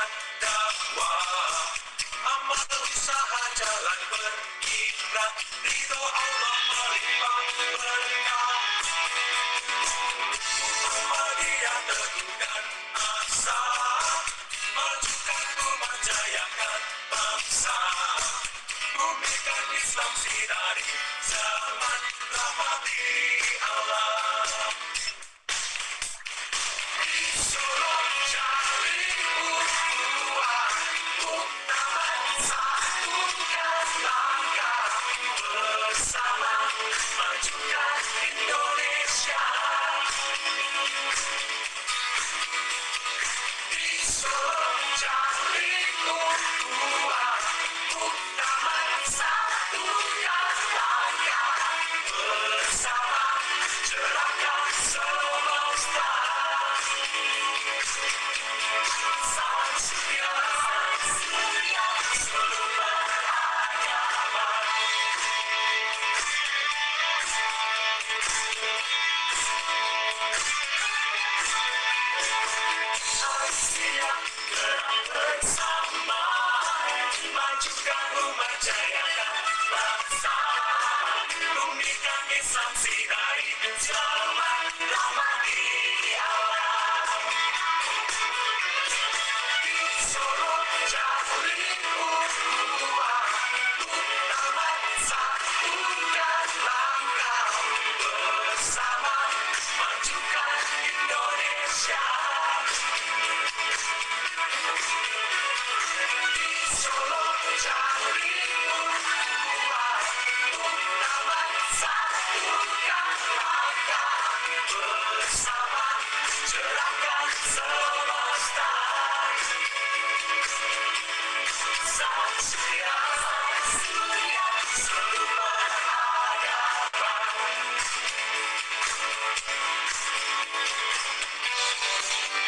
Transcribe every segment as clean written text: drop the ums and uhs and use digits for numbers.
menyebarkan dakwah, amal usaha jalan berkiprah, ridho Allah melimpah berkah. Muhammadiyah teguhkan asa, majukan umat jayakan bangsa, bumikan Islam sinari zaman rahmati Allah. Di Solo cari ukhuwah, muktamar satukan langkah, bersama majukan Indonesia. Di Solo cari ukhuwah, muktamar satukan langkah, bersama cerahkan semesta. Salam surya seluruh beragama. Asia gerak bersama, majukan umat jayakan bangsa, bumikan Islam sinari zaman rahmati Allah. Di Solo cari ukhuwah, muktamar satukan langkah, bersama majukan Indonesia. Di Solo cari ukhuwah, muktamar satukan langkah, bersama cerahkan semesta. Salam surya seluruh beragama.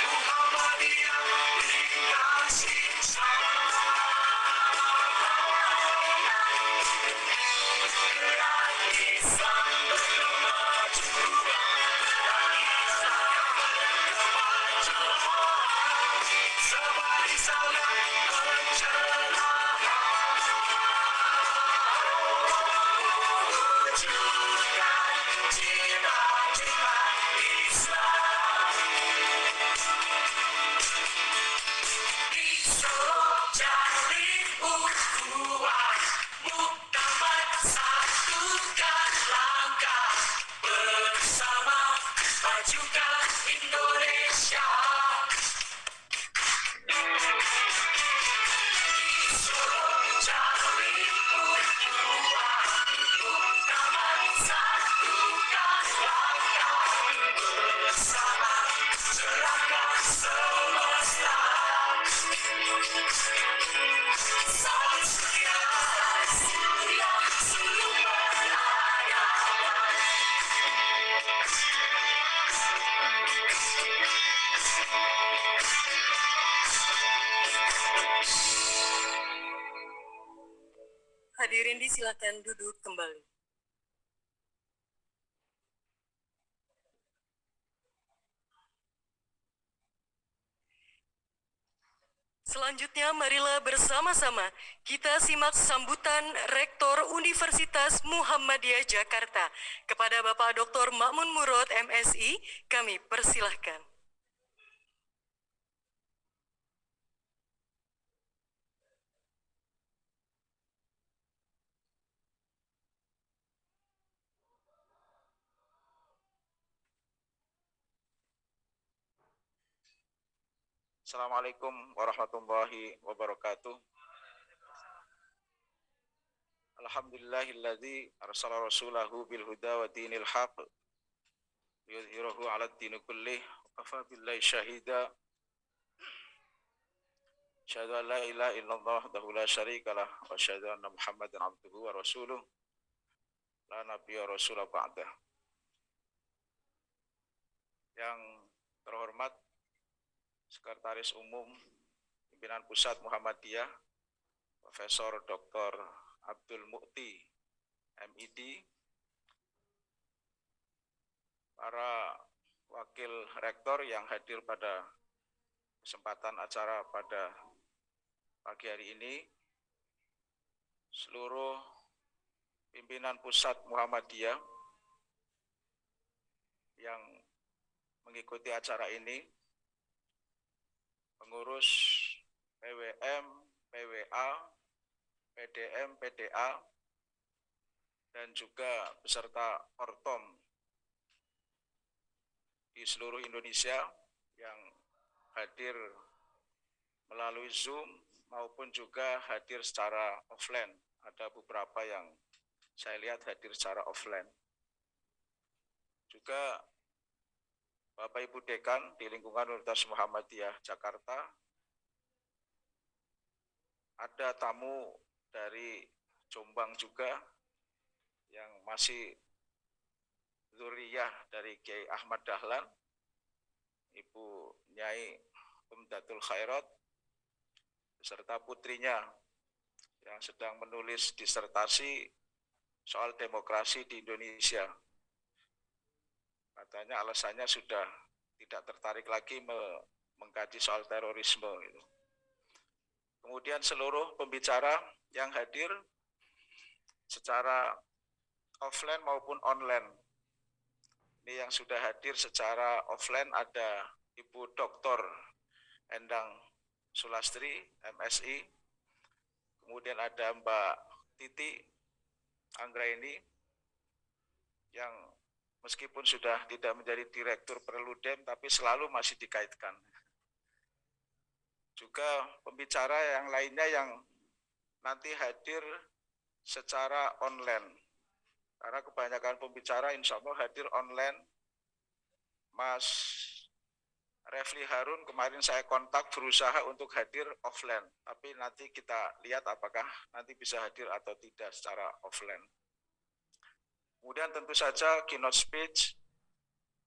Muhammadiyah berikan sinsama, gerak Islam berkemajuan, gerak Islam berkemajuan, sebari salam pencerahan, wujudkan cita-cita Islam. Di Solo cari ukhuwah, muktamar satukan langkah, bersama majukan Indonesia. Di Solo cari ukhuwah, muktamar satukan langkah, bersama cerahkan semesta. Salam surya seluruh beragama. Hadirin disilakan duduk kembali. Selanjutnya marilah bersama-sama kita simak sambutan Rektor Universitas Muhammadiyah Jakarta kepada Bapak Dr. Ma'mun Murad MSI. Kami persilahkan. Assalamualaikum warahmatullahi wabarakatuh. Alhamdulillahilladzi arsala rasulahu bil huda wa dinil haq yudhhirahu 'ala ad-din kullih wa kafa billahi syahida. Asyhadu an la ilaha illallah wahdahu la syarikalah wa asyhadu anna Muhammadan abduhu wa rasuluh la nabiyya rasulah ba'dah. Yang terhormat Sekretaris Umum Pimpinan Pusat Muhammadiyah Profesor Dr. Abdul Mu'ti MID, para wakil rektor yang hadir pada kesempatan acara pada pagi hari ini, seluruh pimpinan pusat Muhammadiyah yang mengikuti acara ini, pengurus PWM, PWA, PDM, PDA, dan juga peserta Ortom di seluruh Indonesia yang hadir melalui Zoom maupun juga hadir secara offline. Ada beberapa yang saya lihat hadir secara offline. Juga Bapak Ibu Dekan di lingkungan Universitas Muhammadiyah Jakarta, ada tamu dari Jombang juga yang masih zuriyah dari Kiai Ahmad Dahlan, Ibu Nyai Umdatul Khairat, beserta putrinya yang sedang menulis disertasi soal demokrasi di Indonesia. Katanya alasannya sudah tidak tertarik lagi mengkaji soal terorisme. Kemudian seluruh pembicara yang hadir secara offline maupun online. Ini yang sudah hadir secara offline ada Ibu Dr. Endang Sulastri, MSI. Kemudian ada Mbak Titi Anggraini yang meskipun sudah tidak menjadi Direktur Perludem, tapi selalu masih dikaitkan. Juga pembicara yang lainnya yang nanti hadir secara online. Karena kebanyakan pembicara insya Allah hadir online. Mas Refli Harun kemarin saya kontak berusaha untuk hadir offline. Tapi nanti kita lihat apakah nanti bisa hadir atau tidak secara offline. Kemudian tentu saja keynote speech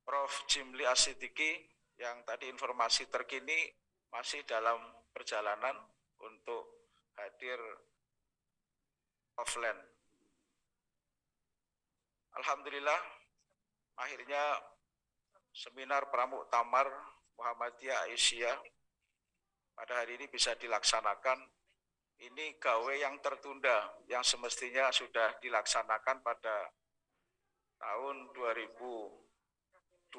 Prof. Jimli Asidiki yang tadi informasi terkini masih dalam perjalanan untuk hadir offline. Alhamdulillah, akhirnya seminar Pramuktamar Muhammadiyah Aisyah pada hari ini bisa dilaksanakan. Ini gawe yang tertunda, yang semestinya sudah dilaksanakan pada tahun 2020,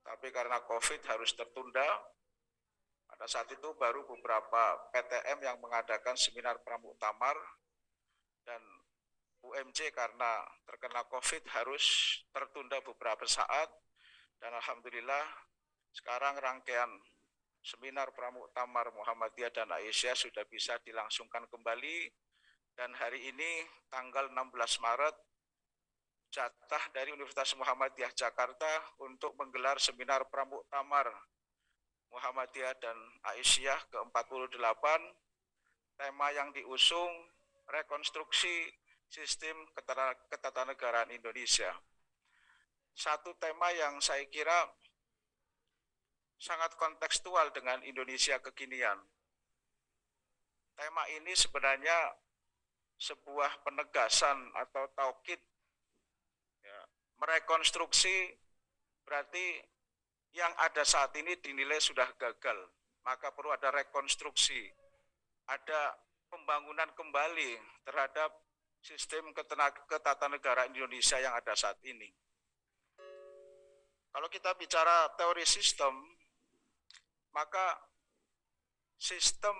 tapi karena COVID harus tertunda. Pada saat itu baru beberapa PTM yang mengadakan seminar Pramuktamar, dan UMJ karena terkena COVID harus tertunda beberapa saat. Dan alhamdulillah sekarang rangkaian seminar Pramuktamar Muhammadiyah dan Aisyah sudah bisa dilangsungkan kembali. Dan hari ini tanggal 16 Maret jatah dari Universitas Muhammadiyah Jakarta untuk menggelar seminar Pramuktamar Muhammadiyah dan Aisyah ke-48. Tema yang diusung rekonstruksi sistem ketatanegaraan Indonesia. Satu tema yang saya kira sangat kontekstual dengan Indonesia kekinian. Tema ini sebenarnya sebuah penegasan atau taukid. Merekonstruksi berarti yang ada saat ini dinilai sudah gagal, maka perlu ada rekonstruksi, ada pembangunan kembali terhadap sistem ketatanegaraan Indonesia yang ada saat ini. Kalau kita bicara teori sistem, maka sistem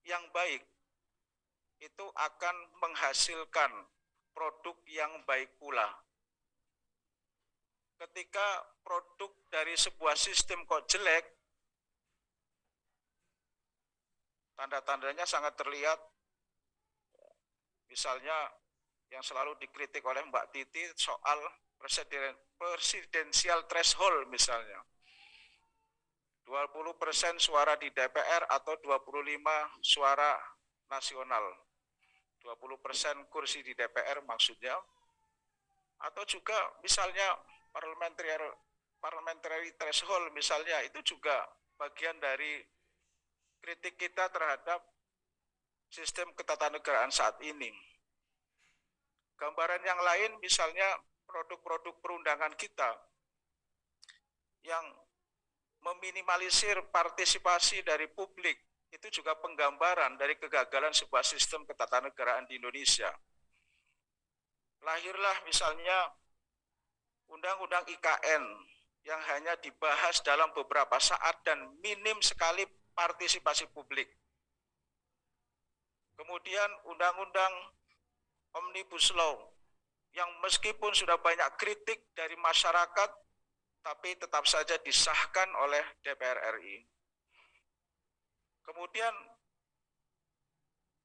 yang baik itu akan menghasilkan produk yang baik pula. Ketika produk dari sebuah sistem kok jelek, tanda-tandanya sangat terlihat. Misalnya yang selalu dikritik oleh Mbak Titi soal presidensial threshold misalnya. 20% suara di DPR atau 25 suara nasional. 20% kursi di DPR maksudnya. Atau juga misalnya parliamentary threshold misalnya, itu juga bagian dari kritik kita terhadap sistem ketatanegaraan saat ini. Gambaran yang lain misalnya produk-produk perundangan kita yang meminimalisir partisipasi dari publik. Itu juga penggambaran dari kegagalan sebuah sistem ketatanegaraan di Indonesia. Lahirlah misalnya Undang-Undang IKN yang hanya dibahas dalam beberapa saat dan minim sekali partisipasi publik. Kemudian Undang-Undang Omnibus Law yang meskipun sudah banyak kritik dari masyarakat, tapi tetap saja disahkan oleh DPR RI. Kemudian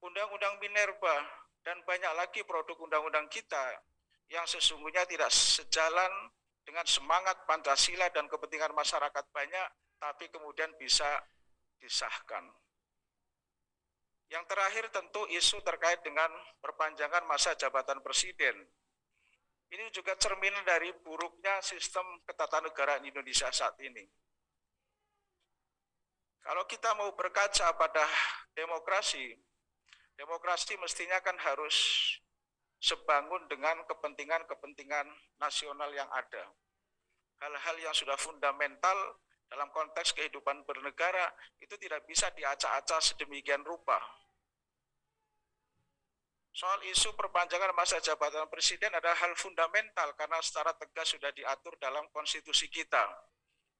Undang-Undang Minerba dan banyak lagi produk undang-undang kita yang sesungguhnya tidak sejalan dengan semangat Pancasila dan kepentingan masyarakat banyak, tapi kemudian bisa disahkan. Yang terakhir tentu isu terkait dengan perpanjangan masa jabatan presiden. Ini juga cermin dari buruknya sistem ketatanegaraan Indonesia saat ini. Kalau kita mau berkaca pada demokrasi, demokrasi mestinya kan harus sebangun dengan kepentingan-kepentingan nasional yang ada. Hal-hal yang sudah fundamental dalam konteks kehidupan bernegara itu tidak bisa diacak-acak sedemikian rupa. Soal isu perpanjangan masa jabatan presiden adalah hal fundamental karena secara tegas sudah diatur dalam konstitusi kita.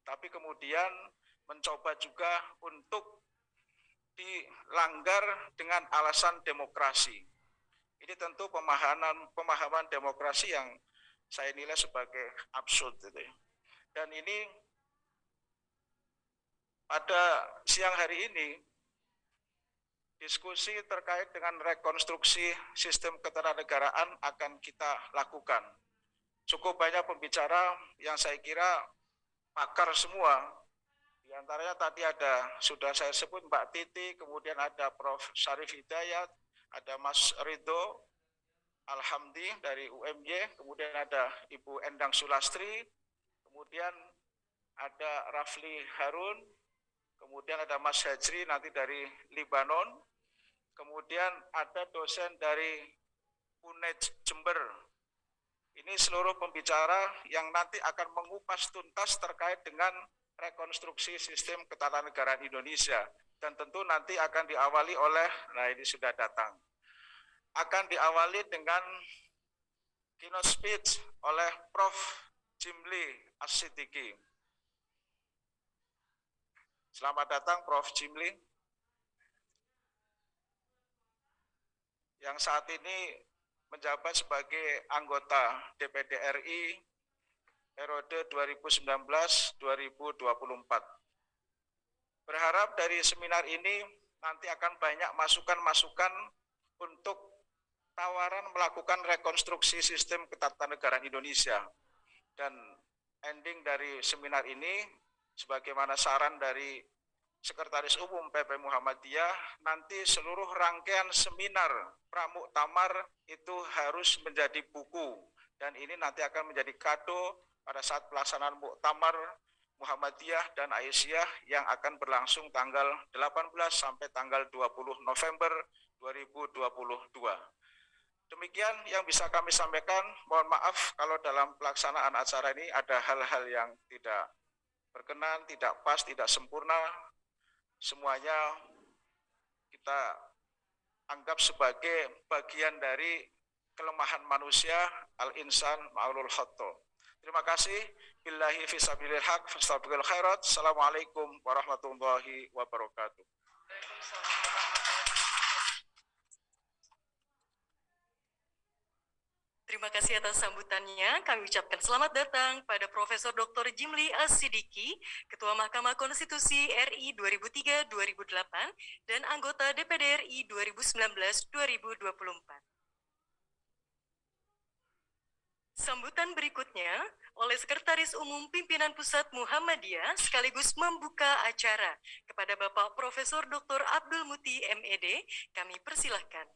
Tapi kemudian mencoba juga untuk dilanggar dengan alasan demokrasi. Ini tentu pemahaman demokrasi yang saya nilai sebagai absurd. Dan ini pada siang hari ini diskusi terkait dengan rekonstruksi sistem ketatanegaraan akan kita lakukan. Cukup banyak pembicara yang saya kira pakar semua. Di antaranya tadi sudah saya sebut Mbak Titi, kemudian ada Prof. Syarif Hidayat, ada Mas Ridho Alhamdi dari UMY, kemudian ada Ibu Endang Sulastri, kemudian ada Rafli Harun, kemudian ada Mas Hajri nanti dari Libanon, kemudian ada dosen dari UNED Jember. Ini seluruh pembicara yang nanti akan mengupas tuntas terkait dengan rekonstruksi sistem ketatanegaraan Indonesia. Dan tentu nanti akan diawali oleh, nah ini sudah datang, akan diawali dengan keynote speech oleh Prof. Jimli As-Siddiqi. Selamat datang Prof. Jimli, yang saat ini menjabat sebagai anggota DPD RI periode 2019-2024. Berharap dari seminar ini nanti akan banyak masukan-masukan untuk tawaran melakukan rekonstruksi sistem ketatanegaraan Indonesia. Dan ending dari seminar ini, sebagaimana saran dari Sekretaris Umum PP Muhammadiyah, nanti seluruh rangkaian seminar pramuktamar itu harus menjadi buku. Dan ini nanti akan menjadi kado pada saat pelaksanaan muktamar Muhammadiyah dan Aisyah yang akan berlangsung tanggal 18 sampai tanggal 20 November 2022. Demikian yang bisa kami sampaikan. Mohon maaf kalau dalam pelaksanaan acara ini ada hal-hal yang tidak berkenan, tidak pas, tidak sempurna. Semuanya kita anggap sebagai bagian dari kelemahan manusia, al-insan ma'ulul khata'. Terima kasih. Billahi fisabilil haq, fastabiqul khairat. Assalamualaikum warahmatullahi wabarakatuh. Terima kasih atas sambutannya. Kami ucapkan selamat datang pada Profesor Dr. Jimli As-Siddiqi, Ketua Mahkamah Konstitusi RI 2003-2008 dan anggota DPD RI 2019-2024. Sambutan berikutnya oleh Sekretaris Umum Pimpinan Pusat Muhammadiyah sekaligus membuka acara kepada Bapak Profesor Dr. Abdul Muti MED, kami persilahkan.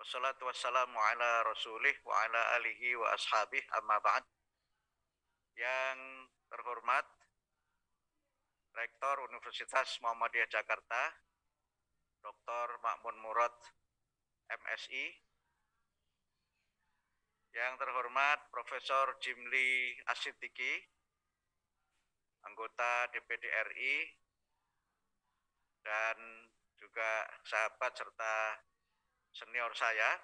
Wassalatu wassalamu ala rasulih wa ala alihi wa ashabih amma ba'd. Yang terhormat Rektor Universitas Muhammadiyah Jakarta, Dr. Makmun Murad, MSI. Yang terhormat Profesor Jimli As-Siddiqi, anggota DPD RI, dan juga sahabat serta senior saya,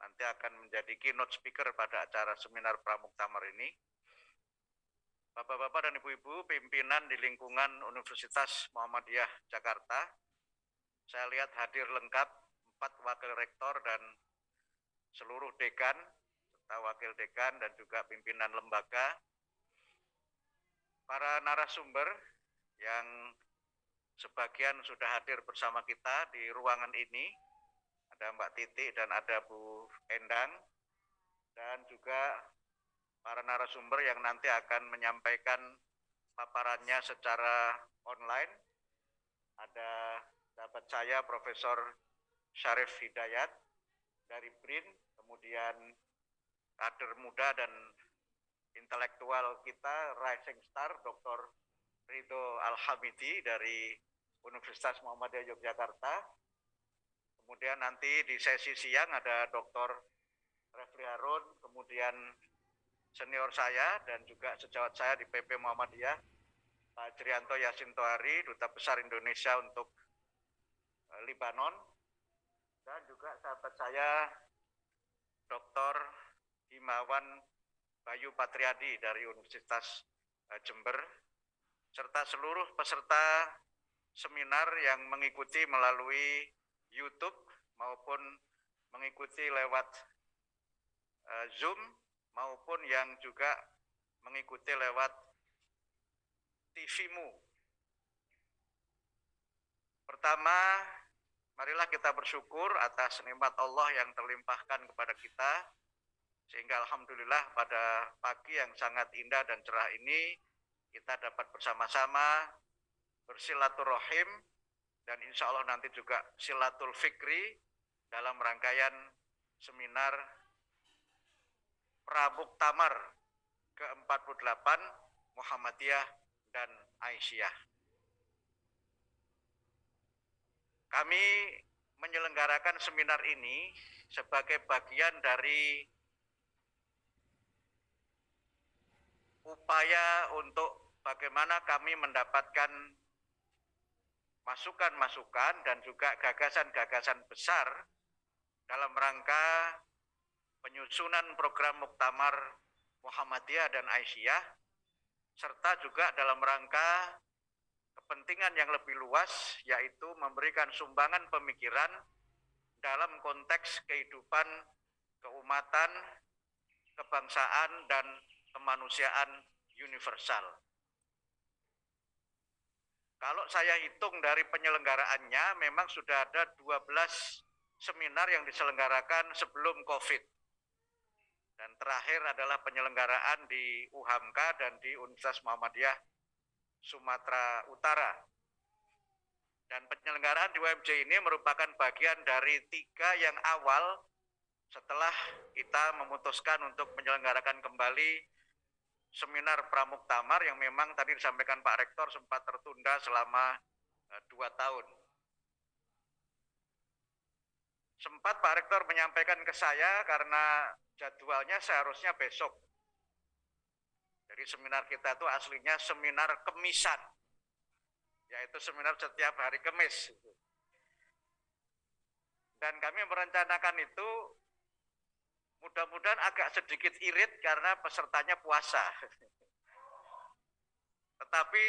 nanti akan menjadi keynote speaker pada acara seminar Pramuktamar ini. Bapak-bapak dan ibu-ibu pimpinan di lingkungan Universitas Muhammadiyah Jakarta, saya lihat hadir lengkap 4 wakil rektor dan seluruh dekan, serta wakil dekan dan juga pimpinan lembaga. Para narasumber yang sebagian sudah hadir bersama kita di ruangan ini, ada Mbak Titi dan ada Bu Endang, dan juga para narasumber yang nanti akan menyampaikan paparannya secara online. Ada sahabat saya Profesor Syarif Hidayat dari BRIN, kemudian kader muda dan intelektual kita Rising Star Dr. Ridho Al-Hamidi dari Universitas Muhammadiyah Yogyakarta. Kemudian nanti di sesi siang ada Dr. Refli Harun, kemudian senior saya dan juga sejawat saya di PP Muhammadiyah, Pak Jrianto Yasin Tohari, Duta Besar Indonesia untuk Libanon, dan juga sahabat saya Dr. Himawan Bayu Patriadi dari Universitas Jember, serta seluruh peserta seminar yang mengikuti melalui YouTube maupun mengikuti lewat Zoom, maupun yang juga mengikuti lewat TV-mu. Pertama, marilah kita bersyukur atas nikmat Allah yang terlimpahkan kepada kita, sehingga alhamdulillah pada pagi yang sangat indah dan cerah ini kita dapat bersama-sama bersilaturahim dan insya Allah nanti juga silatul fikri dalam rangkaian seminar Pramuktamar ke-48 Muhammadiyah dan Aisyah. Kami menyelenggarakan seminar ini sebagai bagian dari upaya untuk bagaimana kami mendapatkan masukan-masukan dan juga gagasan-gagasan besar dalam rangka penyusunan program Muktamar Muhammadiyah dan Aisyah, serta juga dalam rangka kepentingan yang lebih luas, yaitu memberikan sumbangan pemikiran dalam konteks kehidupan, keumatan, kebangsaan, dan kemanusiaan universal. Kalau saya hitung dari penyelenggaraannya, memang sudah ada 12 seminar yang diselenggarakan sebelum COVID. Dan terakhir adalah penyelenggaraan di UHAMKA dan di Universitas Muhammadiyah Sumatera Utara. Dan penyelenggaraan di UMJ ini merupakan bagian dari 3 yang awal setelah kita memutuskan untuk menyelenggarakan kembali seminar Pramuktamar yang memang tadi disampaikan Pak Rektor sempat tertunda selama 2 tahun. Sempat Pak Rektor menyampaikan ke saya karena jadwalnya seharusnya besok. Jadi seminar kita itu aslinya seminar Kemisan, yaitu seminar setiap hari Kamis. Dan kami merencanakan itu mudah-mudahan agak sedikit irit karena pesertanya puasa. Tetapi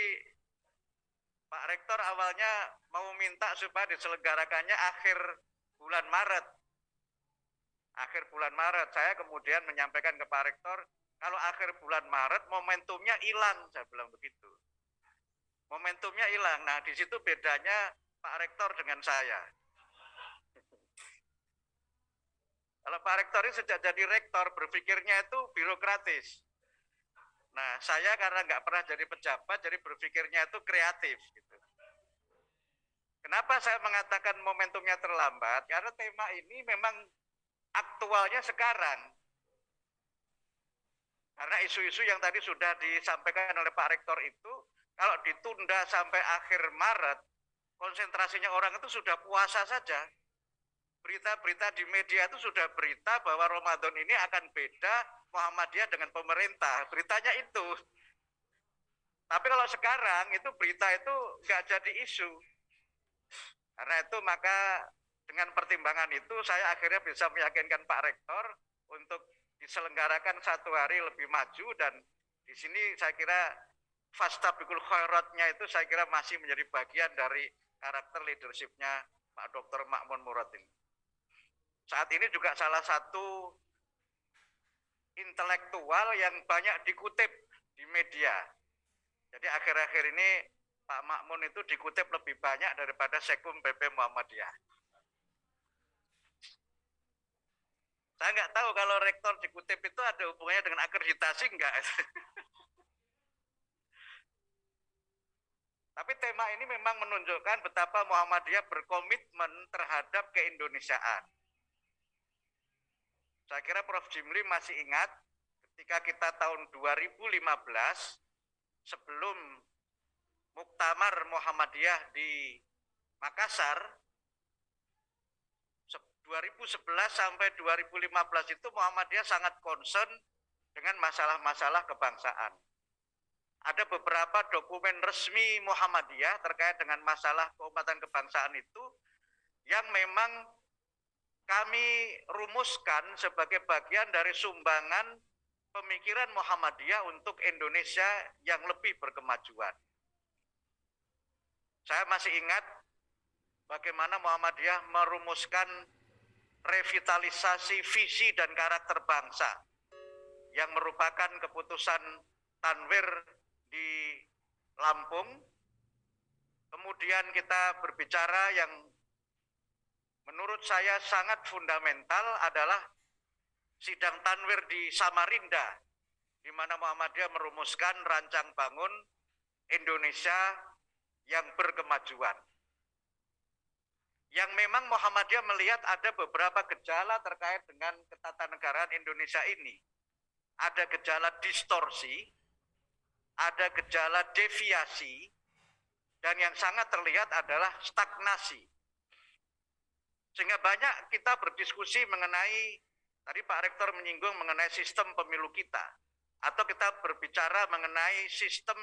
Pak Rektor awalnya mau minta supaya diselenggarakannya akhir bulan Maret. Akhir bulan Maret, saya kemudian menyampaikan ke Pak Rektor, kalau akhir bulan Maret momentumnya hilang, saya bilang begitu. Momentumnya hilang. Nah, di situ bedanya Pak Rektor dengan saya. Kalau Pak Rektor ini sejak jadi rektor berpikirnya itu birokratis. Nah, saya karena nggak pernah jadi pejabat, jadi berpikirnya itu kreatif. Gitu. Kenapa saya mengatakan momentumnya terlambat? Karena tema ini memang aktualnya sekarang. Karena isu-isu yang tadi sudah disampaikan oleh Pak Rektor itu, kalau ditunda sampai akhir Maret, konsentrasinya orang itu sudah puasa saja. Berita-berita di media itu sudah berita bahwa Ramadan ini akan beda Muhammadiyah dengan pemerintah. Beritanya itu. Tapi kalau sekarang itu berita itu nggak jadi isu. Karena itu maka dengan pertimbangan itu saya akhirnya bisa meyakinkan Pak Rektor untuk diselenggarakan 1 hari lebih maju, dan di sini saya kira fastabiqul khairatnya itu saya kira masih menjadi bagian dari karakter leadershipnya Pak Dr. Makmun Murad ini. Saat ini juga salah satu intelektual yang banyak dikutip di media. Jadi akhir-akhir ini Pak Makmun itu dikutip lebih banyak daripada Sekkum PP Muhammadiyah. Saya nggak tahu kalau rektor dikutip itu ada hubungannya dengan akreditasi enggak. Tapi tema ini memang menunjukkan betapa Muhammadiyah berkomitmen terhadap keindonesiaan. Saya kira Prof. Jimli masih ingat ketika kita tahun 2015 sebelum Muktamar Muhammadiyah di Makassar, 2011 sampai 2015 itu Muhammadiyah sangat concern dengan masalah-masalah kebangsaan. Ada beberapa dokumen resmi Muhammadiyah terkait dengan masalah keumatan kebangsaan itu yang memang kami rumuskan sebagai bagian dari sumbangan pemikiran Muhammadiyah untuk Indonesia yang lebih berkemajuan. Saya masih ingat bagaimana Muhammadiyah merumuskan revitalisasi visi dan karakter bangsa yang merupakan keputusan Tanwir di Lampung. Kemudian kita berbicara yang menurut saya sangat fundamental adalah sidang Tanwir di Samarinda, di mana Muhammadiyah merumuskan rancang bangun Indonesia yang berkemajuan. Yang memang Muhammadiyah melihat ada beberapa gejala terkait dengan ketatanegaraan Indonesia ini. Ada gejala distorsi, ada gejala deviasi, dan yang sangat terlihat adalah stagnasi. Sehingga banyak kita berdiskusi mengenai, tadi Pak Rektor menyinggung mengenai sistem pemilu kita, atau kita berbicara mengenai sistem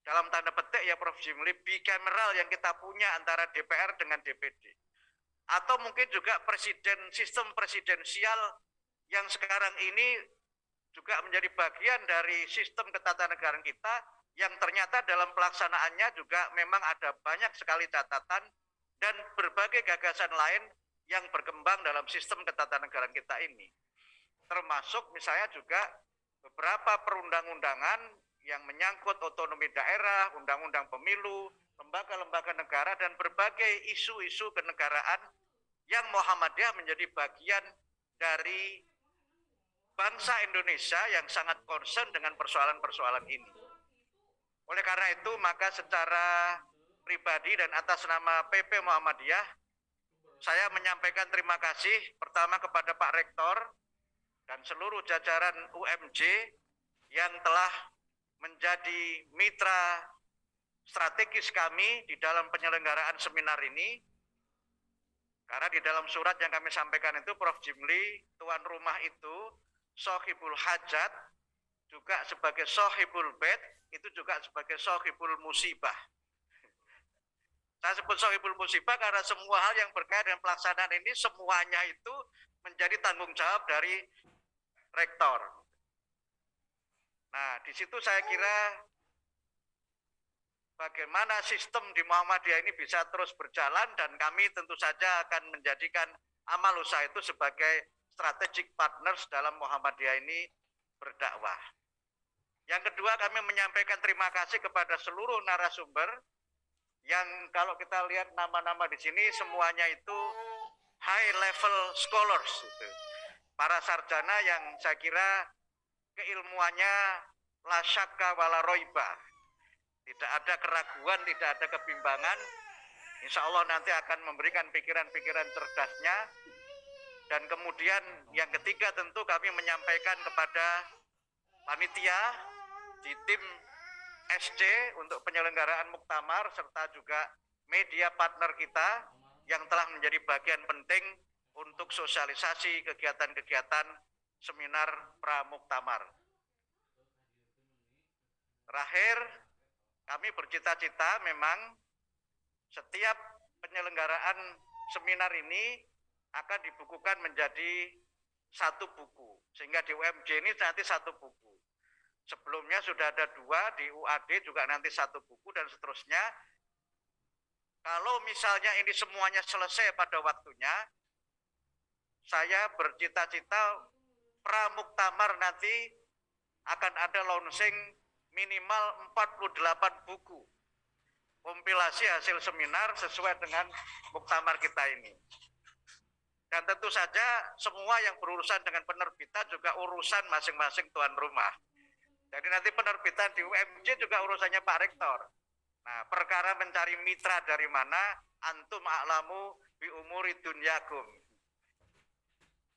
dalam tanda petik ya Prof. Jimli, bicameral yang kita punya antara DPR dengan DPD. Atau mungkin juga sistem presidensial yang sekarang ini juga menjadi bagian dari sistem ketatanegaraan kita, yang ternyata dalam pelaksanaannya juga memang ada banyak sekali catatan dan berbagai gagasan lain yang berkembang dalam sistem ketatanegaraan kita ini. Termasuk misalnya juga beberapa perundang-undangan yang menyangkut otonomi daerah, undang-undang pemilu, lembaga-lembaga negara, dan berbagai isu-isu kenegaraan yang Muhammadiyah menjadi bagian dari bangsa Indonesia yang sangat concern dengan persoalan-persoalan ini. Oleh karena itu, maka secara pribadi dan atas nama PP Muhammadiyah, saya menyampaikan terima kasih pertama kepada Pak Rektor dan seluruh jajaran UMJ yang telah menjadi mitra strategis kami di dalam penyelenggaraan seminar ini. Karena di dalam surat yang kami sampaikan itu, Prof. Jimli, tuan rumah itu sohibul hajat, juga sebagai sohibul bed, itu juga sebagai sohibul musibah. Saya sebut sohibul musibah karena semua hal yang berkaitan dengan pelaksanaan ini semuanya itu menjadi tanggung jawab dari Rektor. Nah, di situ saya kira bagaimana sistem di Muhammadiyah ini bisa terus berjalan, dan kami tentu saja akan menjadikan amal usaha itu sebagai strategic partners dalam Muhammadiyah ini berdakwah. Yang kedua, kami menyampaikan terima kasih kepada seluruh narasumber yang kalau kita lihat nama-nama di sini semuanya itu high level scholars, gitu. Para sarjana yang saya kira keilmuannya la syakka wala roiba. Tidak ada keraguan, tidak ada kebimbangan. Insya Allah nanti akan memberikan pikiran-pikiran cerdasnya Dan kemudian yang ketiga tentu kami menyampaikan kepada panitia di tim SC untuk penyelenggaraan muktamar serta juga media partner kita yang telah menjadi bagian penting untuk sosialisasi kegiatan-kegiatan seminar pramuktamar. Terakhir, kami bercita-cita memang setiap penyelenggaraan seminar ini akan dibukukan menjadi satu buku. Sehingga di UMJ ini nanti satu buku. Sebelumnya sudah ada 2, di UAD juga nanti satu buku dan seterusnya. Kalau misalnya ini semuanya selesai pada waktunya, saya bercita-cita pramuktamar nanti akan ada launching minimal 48 buku kompilasi hasil seminar sesuai dengan muktamar kita ini. Dan tentu saja semua yang berurusan dengan penerbitan juga urusan masing-masing tuan rumah. Jadi nanti penerbitan di UMJ juga urusannya Pak Rektor. Nah, perkara mencari mitra dari mana, antum a'lamu bi umuri dunyakum.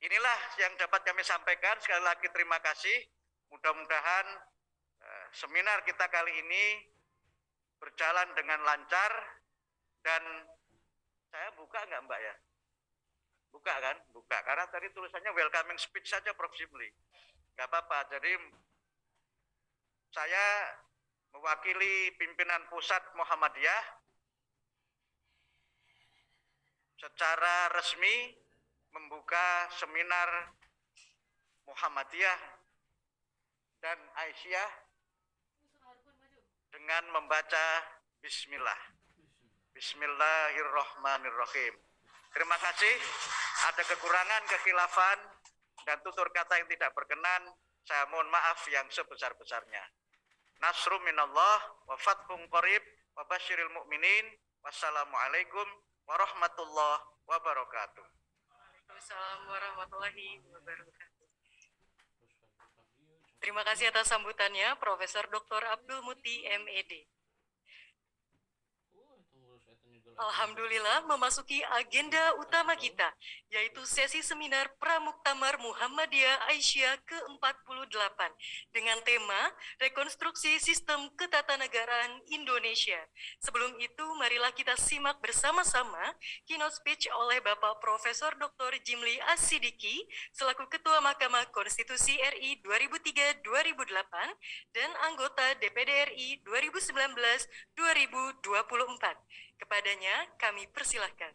Inilah yang dapat kami sampaikan. Sekali lagi terima kasih. Mudah-mudahan seminar kita kali ini berjalan dengan lancar dan saya buka nggak Mbak ya? Buka kan? Buka, karena tadi tulisannya welcoming speech saja Prof. Jimli. Nggak apa-apa, jadi saya mewakili pimpinan pusat Muhammadiyah secara resmi membuka seminar Muhammadiyah dan Aisyah dengan membaca Bismillah. Bismillahirrahmanirrahim. Terima kasih. Ada kekurangan, kekhilafan, dan tutur kata yang tidak berkenan, saya mohon maaf yang sebesar-besarnya. Nasrum minallah, wa fathun qarib, wa basyiril mu'minin, wassalamualaikum warahmatullahi wabarakatuh. Waalaikumsalam warahmatullahi wabarakatuh. Terima kasih atas sambutannya, Profesor Dr. Abdul Muti, MED. Alhamdulillah memasuki agenda utama kita, yaitu sesi seminar Pramuktamar Muhammadiyah Aisyah ke-48 dengan tema Rekonstruksi Sistem Ketatanegaraan Indonesia. Sebelum itu, marilah kita simak bersama-sama keynote speech oleh Bapak Profesor Dr. Jimli As-Sidiki selaku Ketua Mahkamah Konstitusi RI 2003-2008 dan anggota DPD RI 2019-2024. Kepadanya kami persilahkan.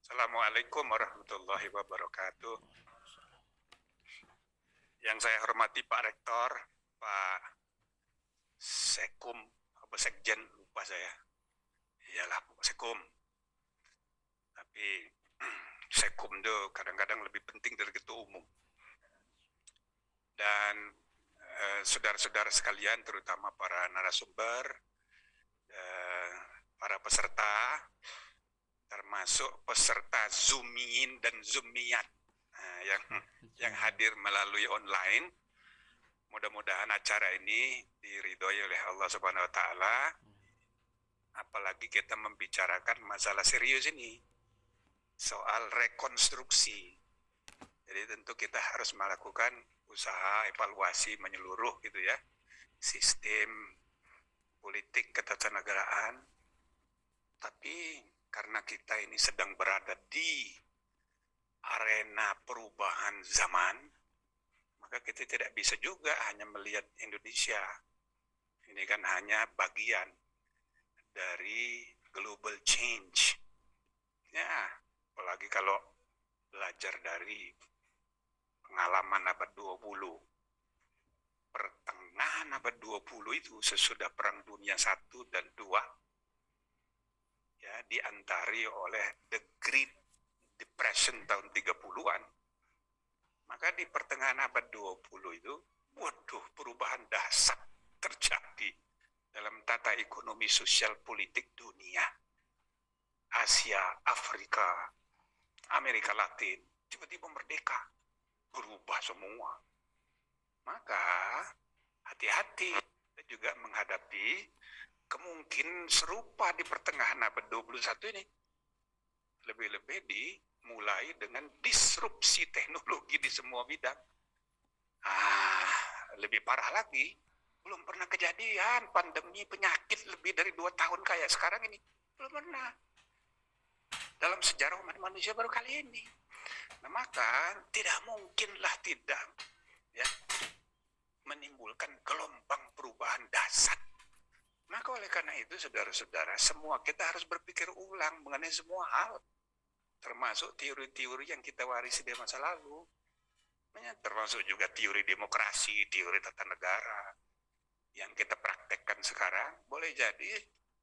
Assalamualaikum warahmatullahi wabarakatuh. Yang saya hormati Pak Rektor, Pak Sekum, apa Sekjen, lupa saya. Iyalah, Pak Sekum. Tapi Sekum itu kadang-kadang lebih penting dari Ketua Umum. Dan saudara-saudara sekalian, terutama para narasumber, para peserta, termasuk peserta Zoomin dan Zoomiyat yang hadir melalui online. Mudah-mudahan acara ini diridhoi oleh Allah Subhanahu wa taala. Apalagi kita membicarakan masalah serius ini. Soal rekonstruksi. Jadi tentu kita harus melakukan usaha evaluasi menyeluruh gitu ya. Sistem politik ketatanegaraan. Tapi karena kita ini sedang berada di arena perubahan zaman, maka kita tidak bisa juga hanya melihat Indonesia. Ini kan hanya bagian dari global change. Ya, apalagi kalau belajar dari pengalaman abad 20. Pertengahan abad 20 itu sesudah Perang Dunia I dan II, ya, diantari oleh The Great Depression tahun 30-an. Maka di pertengahan abad 20 itu, waduh, perubahan dasar terjadi dalam tata ekonomi sosial politik dunia. Asia, Afrika, Amerika Latin, tiba-tiba merdeka, berubah semua. Maka hati-hati, kita juga menghadapi kemungkinan serupa di pertengahan abad 21 ini. Lebih-lebih dimulai dengan disrupsi teknologi di semua bidang. Lebih parah lagi, belum pernah kejadian pandemi penyakit lebih dari 2 tahun kayak sekarang ini. Belum pernah. Dalam sejarah umat manusia baru kali ini. Nah, maka tidak mungkinlah tidak ya menimbulkan gelombang perubahan dasar. Maka oleh karena itu, saudara-saudara, semua kita harus berpikir ulang mengenai semua hal, termasuk teori-teori yang kita warisi di masa lalu, termasuk juga teori demokrasi, teori tata negara yang kita praktekkan sekarang, boleh jadi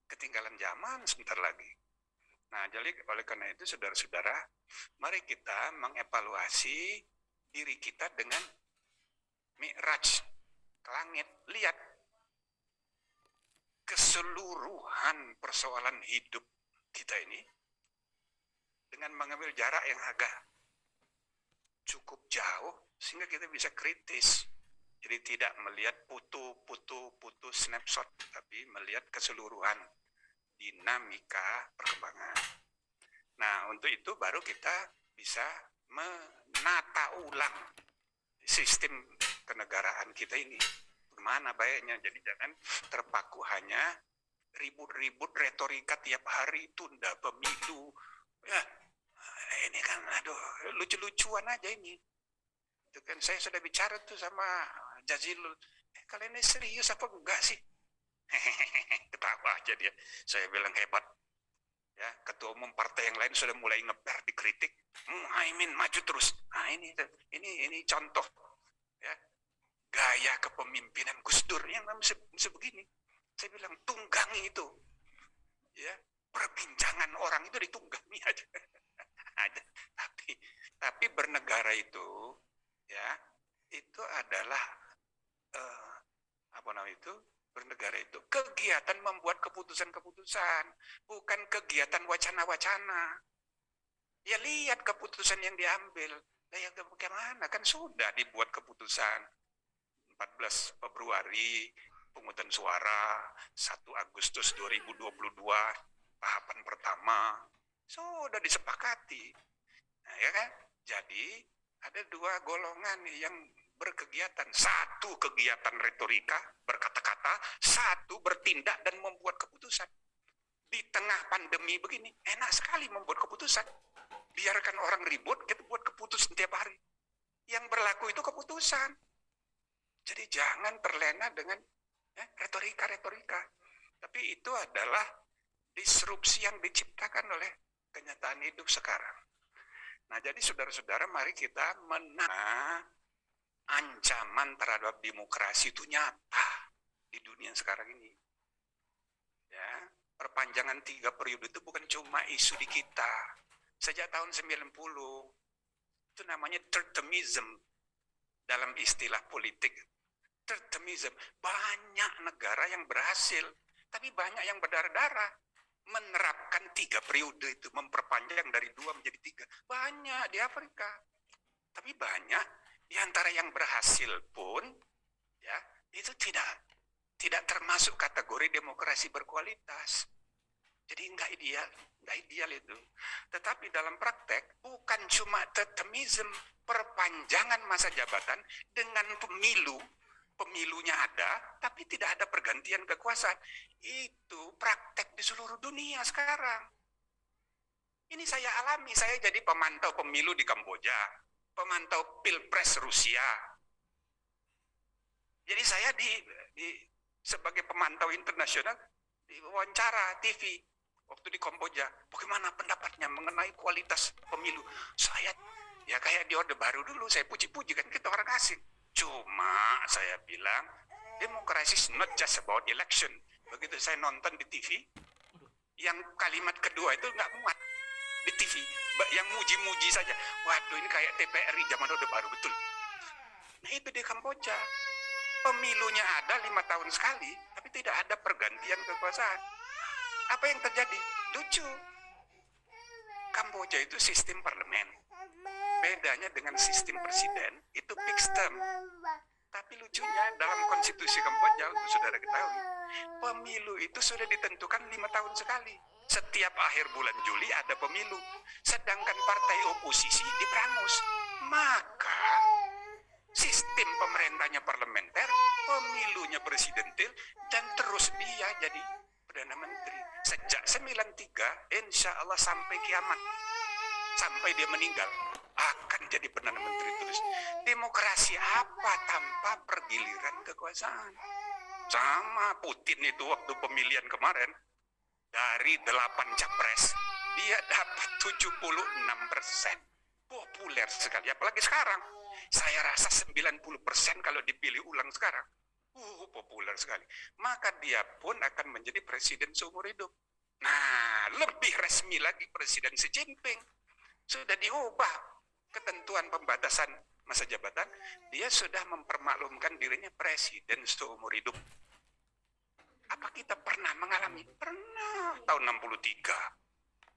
ketinggalan zaman sebentar lagi. Nah, jadi oleh karena itu, saudara-saudara, mari kita mengevaluasi diri kita dengan mi'raj ke langit. Lihat keseluruhan persoalan hidup kita ini dengan mengambil jarak yang agak cukup jauh sehingga kita bisa kritis. Jadi tidak melihat putu snapshot, tapi melihat keseluruhan dinamika perkembangan. Nah, untuk itu baru kita bisa menata ulang sistem kenegaraan kita ini. Bagaimana baiknya? Jadi jangan terpaku hanya ribut-ribut retorika tiap hari, tunda pemilu. Ya, ini kan aduh lucu-lucuan aja ini. Itu kan saya sudah bicara tuh sama Jazilul. Kalian ini serius apa enggak sih? Ketawa aja dia. Saya bilang hebat. Ya, ketua umum partai yang lain sudah mulai ngeber dikritik. Muhaimin maju terus. Nah, ini contoh ya gaya kepemimpinan Gus Dur yang sebegini. Saya bilang tunggangi itu. Ya, perbincangan orang itu ditunggangi aja. Tapi bernegara itu ya, itu adalah bernegara itu kegiatan membuat keputusan-keputusan, bukan kegiatan wacana-wacana. Ya lihat keputusan yang diambil. Nah, ya bagaimana? Kan sudah dibuat keputusan 14 Februari pemungutan suara, 1 Agustus 2022 tahapan pertama sudah disepakati. Nah, ya kan? Jadi ada 2 golongan yang berkegiatan. 1 kegiatan retorika, berkata-kata, 1 bertindak dan membuat keputusan. Di tengah pandemi begini, enak sekali membuat keputusan. Biarkan orang ribut, kita buat keputusan tiap hari. Yang berlaku itu keputusan. Jadi jangan terlena dengan retorika-retorika. Tapi itu adalah disrupsi yang diciptakan oleh kenyataan hidup sekarang. Nah, jadi saudara-saudara, mari kita ancaman terhadap demokrasi itu nyata di dunia sekarang ini. Ya, perpanjangan 3 periode itu bukan cuma isu di kita. Sejak tahun 90, itu namanya tertemism dalam istilah politik. Tertemism, banyak negara yang berhasil, tapi banyak yang berdarah-darah menerapkan 3 periode itu, memperpanjang dari 2 menjadi 3. Banyak di Afrika. Tapi banyak di antara yang berhasil pun ya, itu tidak termasuk kategori demokrasi berkualitas. Jadi enggak ideal itu. Tetapi dalam praktek bukan cuma tertemism, perpanjangan masa jabatan dengan pemilunya ada, tapi tidak ada pergantian kekuasaan. Itu praktek di seluruh dunia sekarang. Ini saya alami, saya jadi pemantau pemilu di Kamboja, pemantau pilpres Rusia. Jadi saya sebagai pemantau internasional diwawancara TV waktu di Kamboja, bagaimana pendapatnya mengenai kualitas pemilu. Saya ya kayak di Orde Baru dulu, saya puji-puji, kan kita orang asing. Cuma saya bilang, demokrasi is not just about election. Begitu saya nonton di TV, yang kalimat kedua itu nggak muat di TV, yang muji-muji saja. Waduh, ini kayak TPRI zaman Orde Baru, betul. Nah itu di Kamboja, pemilunya ada 5 tahun sekali, tapi tidak ada pergantian kekuasaan. Apa yang terjadi? Lucu. Kamboja itu sistem parlemen. Bedanya dengan sistem presiden, itu fixed term. Tapi lucunya dalam konstitusi Kamboja, untuk saudara ketahui, pemilu itu sudah ditentukan 5 tahun sekali. Setiap akhir bulan Juli ada pemilu. Sedangkan partai oposisi diberangus. Maka sistem pemerintahnya parlementer, pemilunya presidentil, dan terus dia jadi Perdana Menteri. Sejak 93, insya Allah sampai kiamat. Sampai dia meninggal, akan jadi Perdana Menteri terus. Demokrasi apa tanpa pergiliran kekuasaan? Sama Putin itu waktu pemilihan kemarin, dari 8 capres, dia dapat 76%. Populer sekali, apalagi sekarang. Saya rasa 90% kalau dipilih ulang sekarang. Populer sekali. Maka dia pun akan menjadi presiden seumur hidup. Nah, lebih resmi lagi Presiden Xi Jinping. Sudah diubah ketentuan pembatasan masa jabatan. Dia sudah mempermaklumkan dirinya presiden seumur hidup. Apa kita pernah mengalami? Pernah. Tahun 63.